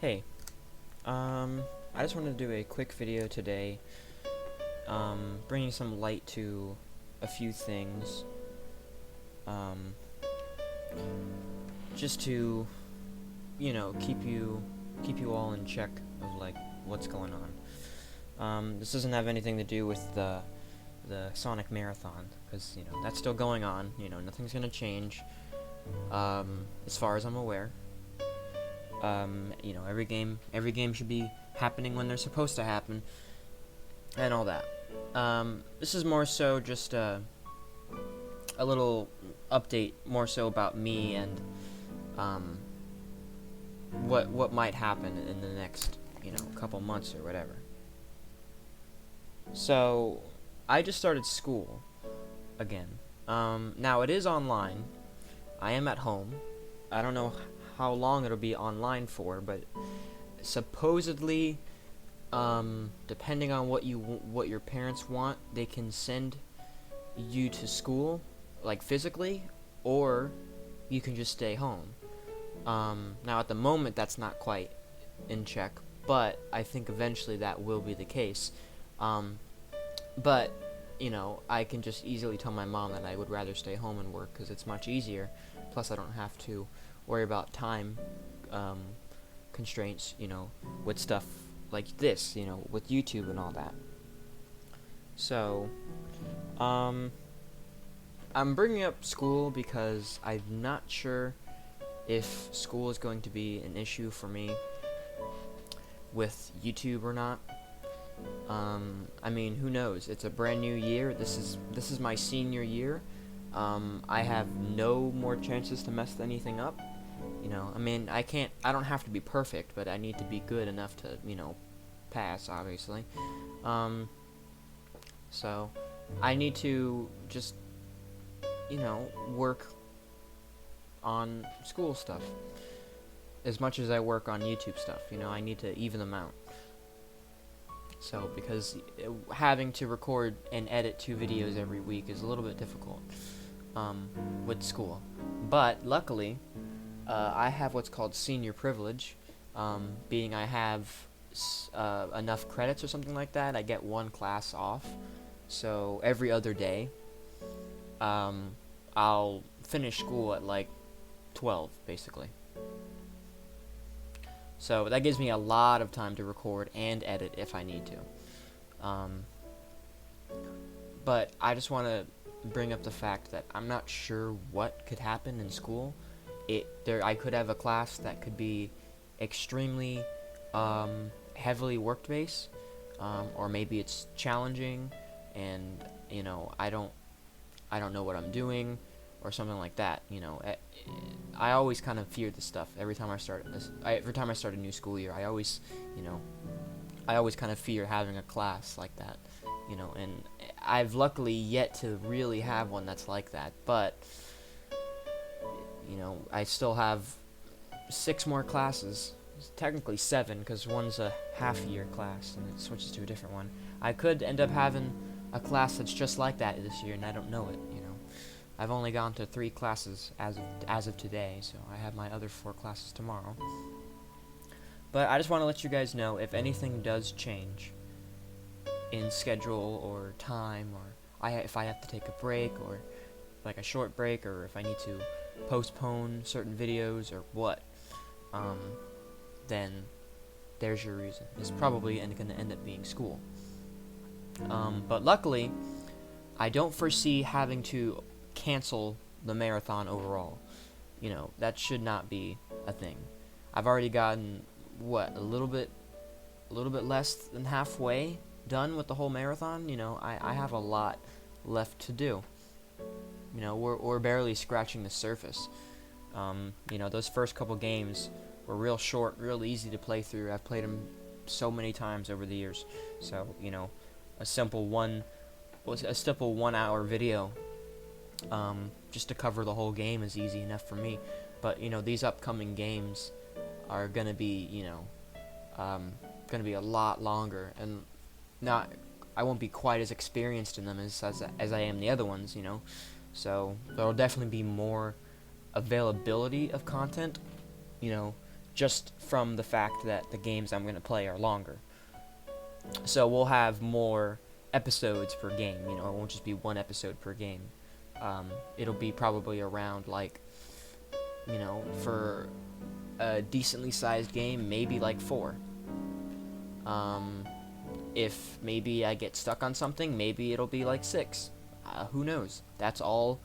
Hey, I just wanted to do a quick video today, bringing some light to a few things, um, just to, keep you all in check of, like, what's going on. This doesn't have anything to do with the Sonic Marathon, because, that's still going on, nothing's gonna change, as far as I'm aware. Every game should be happening when they're supposed to happen, and all that. This is more so just a little update, more so about me and what might happen in the next couple months or whatever. So I just started school again. Now it is online. I am at home. I don't know how long it'll be online for, but supposedly, depending on what your parents want, they can send you to school, like physically, or you can just stay home. Now at the moment that's not quite in check, but I think eventually that will be the case. But I can just easily tell my mom that I would rather stay home and work because it's much easier. Plus, I don't have to worry about time constraints, with stuff like this, with YouTube and all that. So, I'm bringing up school because I'm not sure if school is going to be an issue for me with YouTube or not. I mean, who knows? It's a brand new year. This is my senior year. I have no more chances to mess anything up. I mean, I don't have to be perfect, but I need to be good enough to, pass, obviously. So I need to just, work on school stuff as much as I work on YouTube stuff. I need to even them out. So, because having to record and edit 2 videos every week is a little bit difficult with school. But luckily, I have what's called senior privilege, being I have enough credits or something like that. I get 1 class off, so every other day, I'll finish school at like 12, basically. So that gives me a lot of time to record and edit if I need to. But I just want to bring up the fact that I'm not sure what could happen in school. I could have a class that could be extremely heavily work based, or maybe it's challenging, and I don't know what I'm doing, or something like that. I always kind of fear this stuff every time I start a new school year. I always kind of fear having a class like that, and I've luckily yet to really have one that's like that, but I still have 6 more classes, technically 7, because one's a half-year class and it switches to a different one. I could end up having a class that's just like that this year, and I don't know it. I've only gone to 3 classes as of today, so I have my other 4 classes tomorrow. But I just want to let you guys know if anything does change in schedule or time, or if I have to take a break, or like a short break, or if I need to postpone certain videos or what, then there's your reason. It's probably going to end up being school. But luckily, I don't foresee having to cancel the marathon overall. That should not be a thing. I've already gotten a little bit less than halfway done with the whole marathon. I have a lot left to do. We're barely scratching the surface. Those first couple games were real short, real easy to play through. I've played them so many times over the years. So, a simple 1 hour video, just to cover the whole game is easy enough for me. But, these upcoming games are gonna be, gonna be a lot longer, and I won't be quite as experienced in them as I am the other ones, So there'll definitely be more availability of content, just from the fact that the games I'm going to play are longer. So we'll have more episodes per game, it won't just be one episode per game. It'll be probably around, like, for a decently sized game, maybe like 4. If maybe I get stuck on something, maybe it'll be like 6. Who knows? That's all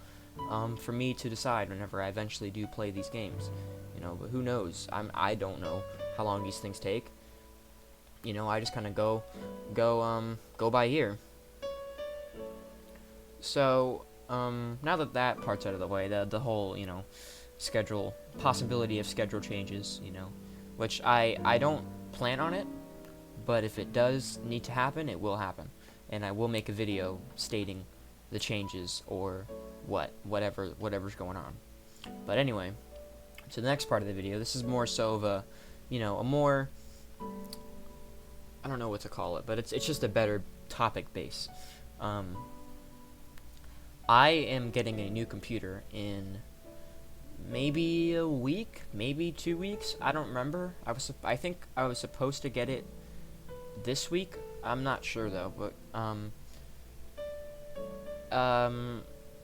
for me to decide whenever I eventually do play these games. But who knows? I don't know how long these things take. I just kind of go by ear. So now that part's out of the way, the whole possibility of schedule changes, which I don't plan on it, but if it does need to happen, it will happen, and I will make a video stating the changes or whatever's going on. But anyway, to the next part of the video, this is more so of a more, I don't know what to call it, but it's just a better topic base. I am getting a new computer in maybe a week, maybe 2 weeks. I don't remember. I think I was supposed to get it this week. I'm not sure though, but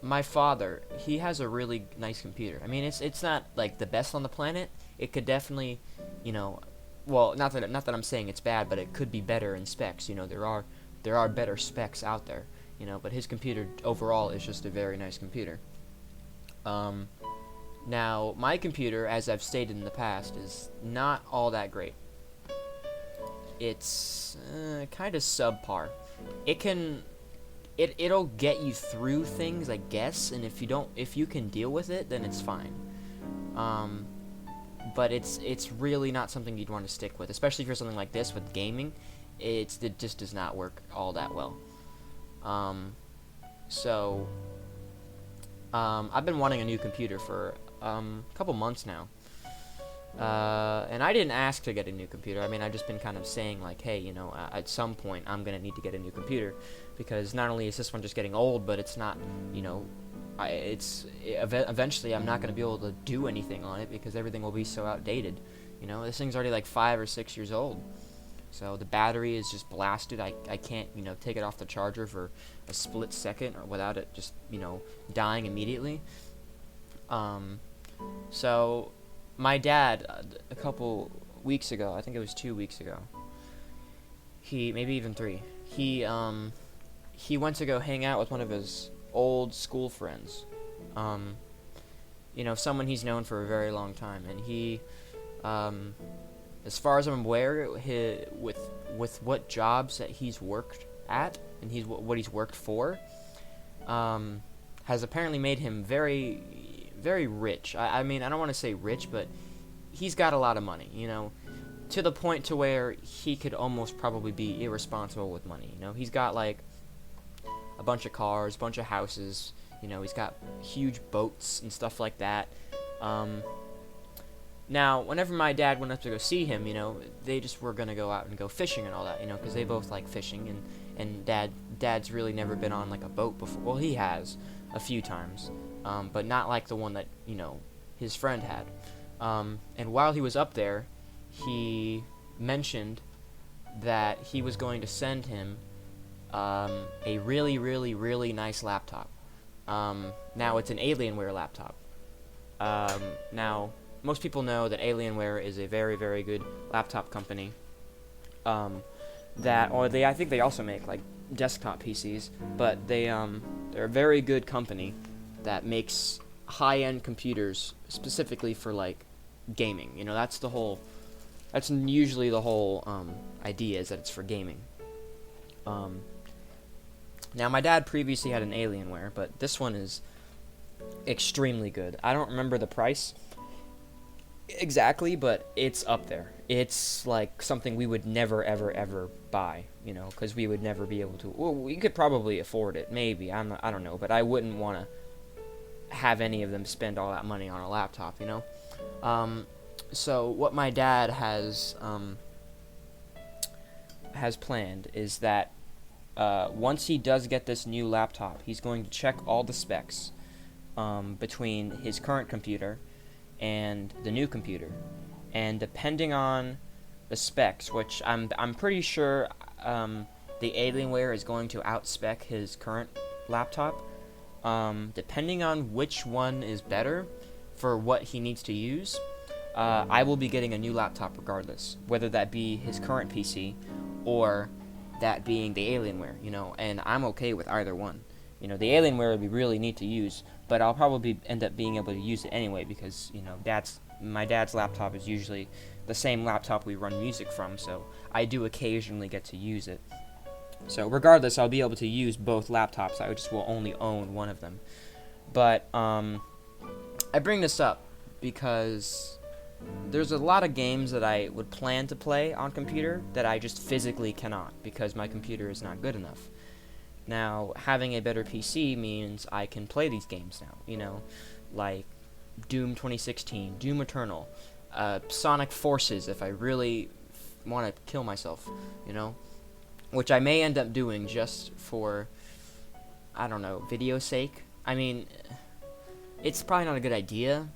my father, he has a really nice computer. I mean, it's not like the best on the planet. It could definitely, well, not that I'm saying it's bad, but it could be better in specs. There are better specs out there. But his computer overall is just a very nice computer. Now, my computer, as I've stated in the past, is not all that great. It's kind of subpar. It'll get you through things, I guess, and if you can deal with it, then it's fine. But it's really not something you'd want to stick with, especially for something like this with gaming. It just does not work all that well. So I've been wanting a new computer for a couple months now. And I didn't ask to get a new computer. I mean, I've just been kind of saying, like, hey, at some point I'm going to need to get a new computer, because not only is this one just getting old, but it's not, eventually I'm not going to be able to do anything on it because everything will be so outdated. This thing's already like 5 or 6 years old. So the battery is just blasted. I can't, take it off the charger for a split second or without it just, dying immediately. So my dad, a couple weeks ago, I think it was 2 weeks ago, maybe even 3, he went to go hang out with one of his old school friends. Someone he's known for a very long time, and he, as far as I'm aware, with what jobs that he's worked at and what he's worked for, has apparently made him very, very rich. I mean, I don't want to say rich, but he's got a lot of money, to the point to where he could almost probably be irresponsible with money. He's got like a bunch of cars, a bunch of houses. He's got huge boats and stuff like that. Now, whenever my dad went up to go see him, they just were gonna go out and go fishing and all that, because they both like fishing, and dad's really never been on like a boat before. Well, he has a few times, but not like the one that his friend had. And while he was up there, he mentioned that he was going to send him a really, really, really nice laptop. Now it's an Alienware laptop. Now, most people know that Alienware is a very, very good laptop company. I think they also make like desktop PCs, but they're a very good company that makes high-end computers specifically for like gaming. That's usually the whole idea, is that it's for gaming. Now, my dad previously had an Alienware, but this one is extremely good. I don't remember the price exactly, but it's up there. It's like something we would never, ever, ever buy, because we would never be able to. Well, we could probably afford it, maybe. I don't know, but I wouldn't want to have any of them spend all that money on a laptop, So what my dad has planned is that once he does get this new laptop, he's going to check all the specs between his current computer and the new computer, and depending on the specs, which I'm pretty sure the Alienware is going to outspec his current laptop. Depending on which one is better for what he needs to use, I will be getting a new laptop regardless, whether that be his current PC or that being the Alienware, and I'm okay with either one. The Alienware would be really neat to use, but I'll probably end up being able to use it anyway because, my dad's laptop is usually the same laptop we run music from, so I do occasionally get to use it. So regardless, I'll be able to use both laptops. I just will only own one of them. But I bring this up because there's a lot of games that I would plan to play on computer that I just physically cannot because my computer is not good enough. Now, having a better PC means I can play these games now, like Doom 2016, Doom Eternal, Sonic Forces if I really want to kill myself, which I may end up doing just for, I don't know, video sake. I mean, it's probably not a good idea.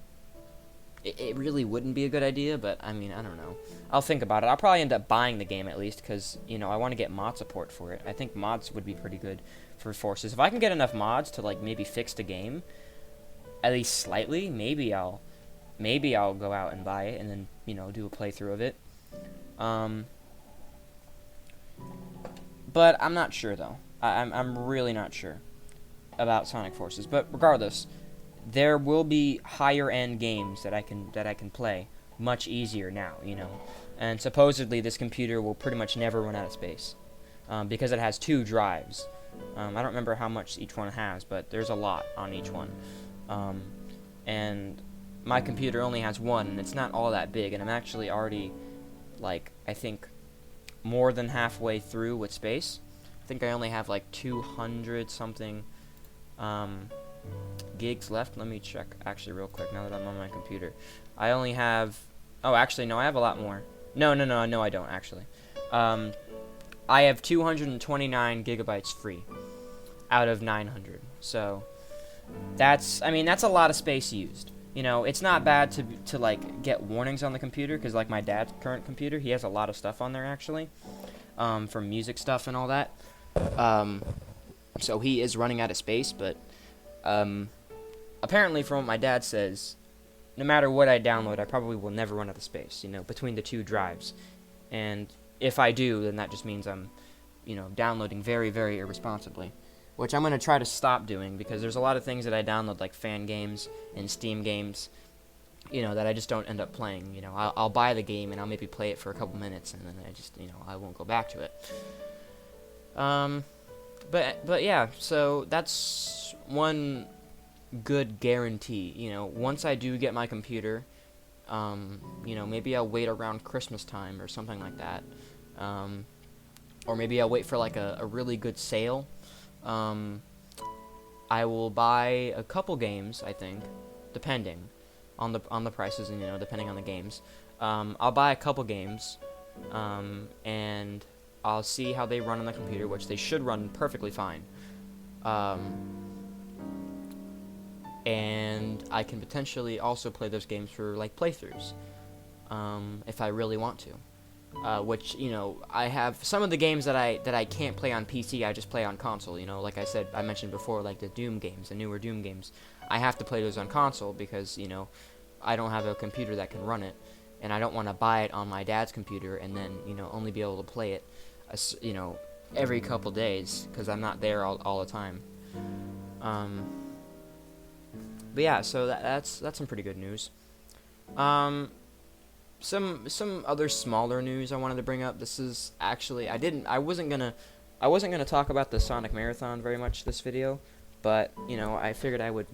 It really wouldn't be a good idea, but I mean, I don't know. I'll think about it. I'll probably end up buying the game at least because, I want to get mod support for it. I think mods would be pretty good for Forces. If I can get enough mods to maybe fix the game, at least slightly, maybe I'll go out and buy it and then, do a playthrough of it. But I'm not sure though. I'm really not sure about Sonic Forces. But regardless, there will be higher end games that I can play much easier now, And supposedly this computer will pretty much never run out of space because it has 2 drives. I don't remember how much each one has, but there's a lot on each one. And my computer only has 1, and it's not all that big, and I'm actually already, I think, more than halfway through with space. I think I only have 200 something gigs left. Let me check actually real quick now that I'm on my computer. I only have, actually no, I have a lot more. No, I don't actually. I have 229 gigabytes free out of 900. So that's a lot of space used. It's not bad to get warnings on the computer because my dad's current computer, he has a lot of stuff on there actually, from music stuff and all that. So he is running out of space, but apparently from what my dad says, no matter what I download, I probably will never run out of space, between the 2 drives. And if I do, then that just means I'm, downloading very, very irresponsibly, which I'm going to try to stop doing because there's a lot of things that I download, like fan games and Steam games, that I just don't end up playing. I'll buy the game and I'll maybe play it for a couple minutes and then I just, I won't go back to it. But yeah, so that's one good guarantee. Once I do get my computer, maybe I'll wait around Christmas time or something like that. Or maybe I'll wait for a really good sale. I will buy a couple games, I think, depending on the prices and depending on the games. I'll buy a couple games, and I'll see how they run on the computer, which they should run perfectly fine. And I can potentially also play those games for playthroughs, if I really want to. Which I have some of the games that I can't play on PC. I just play on console. Like I mentioned before, the Doom games, the newer Doom games. I have to play those on console because I don't have a computer that can run it, and I don't want to buy it on my dad's computer and then only be able to play it, every couple days because I'm not there all the time. But yeah, so that's some pretty good news. Some other smaller news I wanted to bring up. This is actually I wasn't gonna talk about the Sonic Marathon very much this video, but I figured I would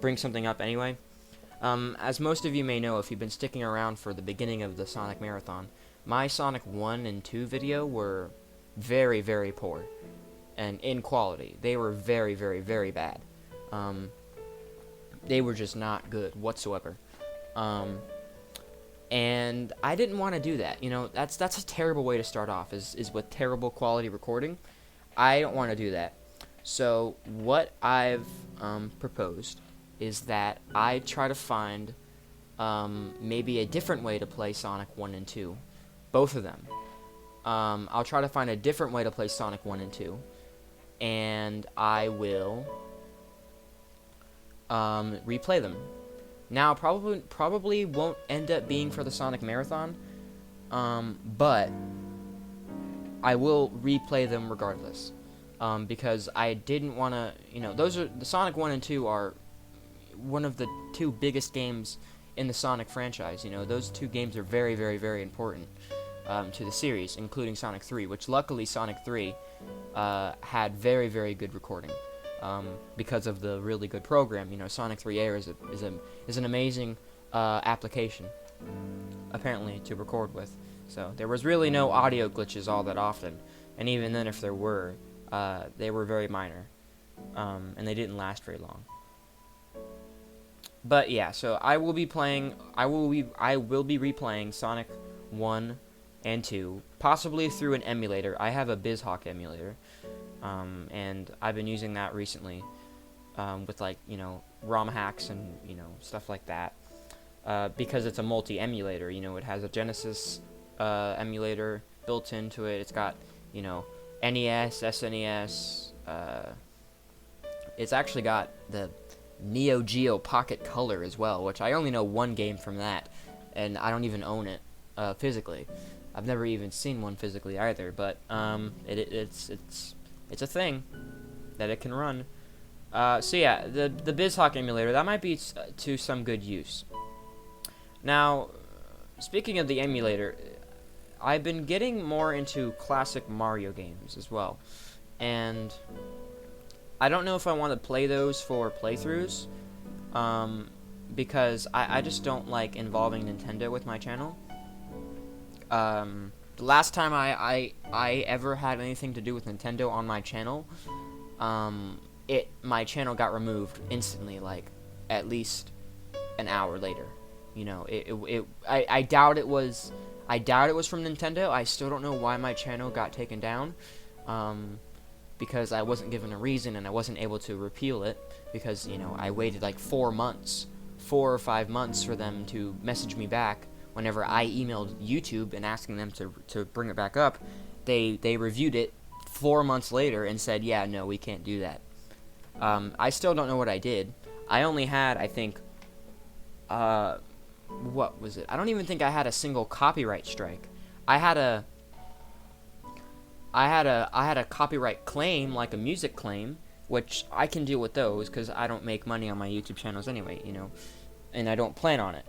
bring something up anyway. As most of you may know if you've been sticking around for the beginning of the Sonic Marathon, my Sonic 1 and 2 video were very, very poor and in quality. They were very, very, very bad. They were just not good whatsoever. And I didn't want to do that. That's a terrible way to start off, is with terrible quality recording. I don't want to do that. So what I've proposed is that I try to find maybe a different way to play Sonic 1 and 2. Both of them. I'll try to find a different way to play Sonic 1 and 2. And I will replay them. Now, probably won't end up being for the Sonic Marathon, but I will replay them regardless, because I didn't want to, the Sonic 1 and 2 are one of the two biggest games in the Sonic franchise. Those two games are very, very, very important to the series, including Sonic 3, which luckily Sonic 3 had very, very good recording. Because of the really good program. Sonic 3 Air is an amazing application, apparently, to record with. So there was really no audio glitches all that often, and even then, if there were, they were very minor, and they didn't last very long. But yeah, so I will be replaying Sonic 1 and 2, possibly through an emulator. I have a BizHawk emulator. And I've been using that recently, with ROM hacks and, stuff like that, because it's a multi-emulator. It has a Genesis, emulator built into it. It's got, NES, SNES, it's actually got the Neo Geo Pocket Color as well, which I only know one game from that, and I don't even own it, physically. I've never even seen one physically either, but, it's a thing that it can run. So yeah, the BizHawk emulator, that might be to some good use. Now, speaking of the emulator, I've been getting more into classic Mario games as well. And I don't know if I want to play those for playthroughs, because I just don't like involving Nintendo with my channel. The last time I ever had anything to do with Nintendo on my channel, my channel got removed instantly, like at least an hour later. I doubt it was from Nintendo. I still don't know why my channel got taken down, because I wasn't given a reason and I wasn't able to repeal it, because I waited like 4 or 5 months for them to message me back. Whenever I emailed YouTube and asking them to bring it back up, they reviewed it 4 months later and said, yeah, no, we can't do that. I still don't know what I did. I only had, I think, what was it? I don't even think I had a single copyright strike. I had a copyright claim, like a music claim, which I can deal with those because I don't make money on my YouTube channels anyway, and I don't plan on it.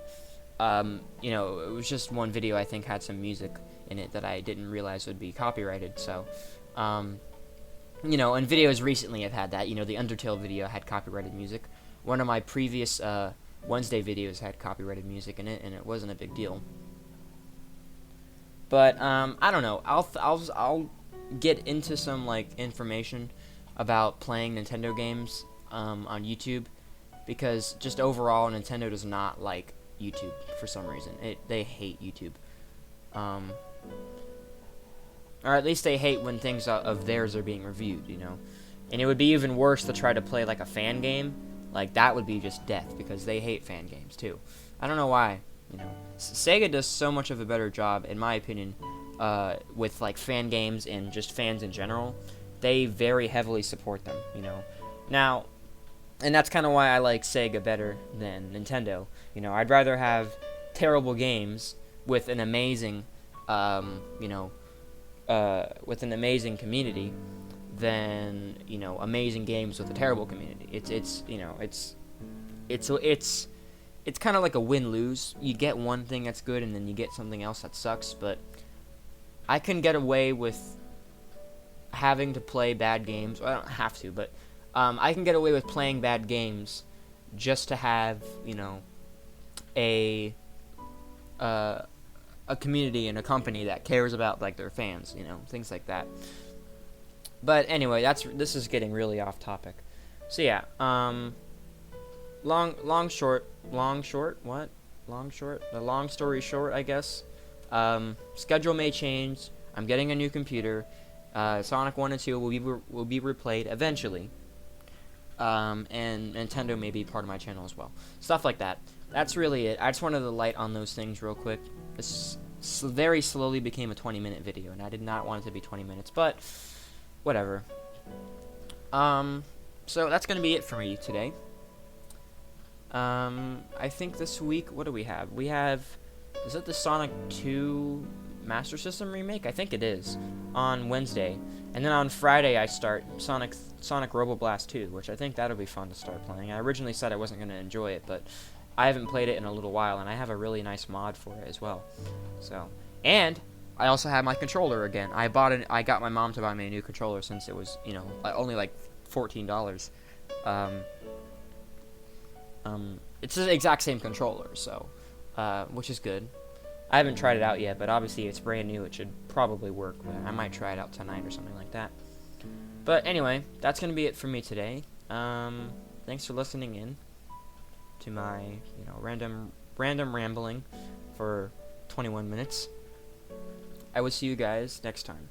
It was just one video I think had some music in it that I didn't realize would be copyrighted, so, and videos recently have had that. The Undertale video had copyrighted music. One of my previous, Wednesday videos had copyrighted music in it, and it wasn't a big deal. But, I don't know, I'll get into some, information about playing Nintendo games, on YouTube, because just overall, Nintendo does not like YouTube for some reason. They hate YouTube, or at least they hate when things of theirs are being reviewed, and it would be even worse to try to play like a fan game. Like that would be just death, because they hate fan games too. I don't know why. Sega does so much of a better job, in my opinion, with like fan games and just fans in general. They very heavily support them, now. And that's kind of why I like Sega better than Nintendo. I'd rather have terrible games with an amazing, with an amazing community than, amazing games with a terrible community. It's kind of like a win-lose. You get one thing that's good and then you get something else that sucks, but I can get away with having to play bad games. Well, I don't have to, but I can get away with playing bad games just to have, a community and a company that cares about their fans, things like that. But anyway, this is getting really off topic. So yeah, long story short, I guess. Schedule may change. I'm getting a new computer. Sonic 1 and 2 will be replayed eventually. And Nintendo may be part of my channel as well. Stuff like that. that's really it. I just wanted to light on those things real quick. This very slowly became a 20-minute video, and I did not want it to be 20 minutes, but whatever. So that's gonna be it for me today. I think this week, what do we have? We have, is it the Sonic 2 Master System remake? I think it is, on Wednesday. And then on Friday I start Sonic Robo Blast 2, which I think that'll be fun to start playing. I originally said I wasn't going to enjoy it, but I haven't played it in a little while, and I have a really nice mod for it as well. So, and I also have my controller again. I got my mom to buy me a new controller since it was, only like $14. It's the exact same controller, so, which is good. I haven't tried it out yet, but obviously it's brand new. It should probably work. I might try it out tonight or something like that. But anyway, that's going to be it for me today. Thanks for listening in to my, random rambling for 21 minutes. I will see you guys next time.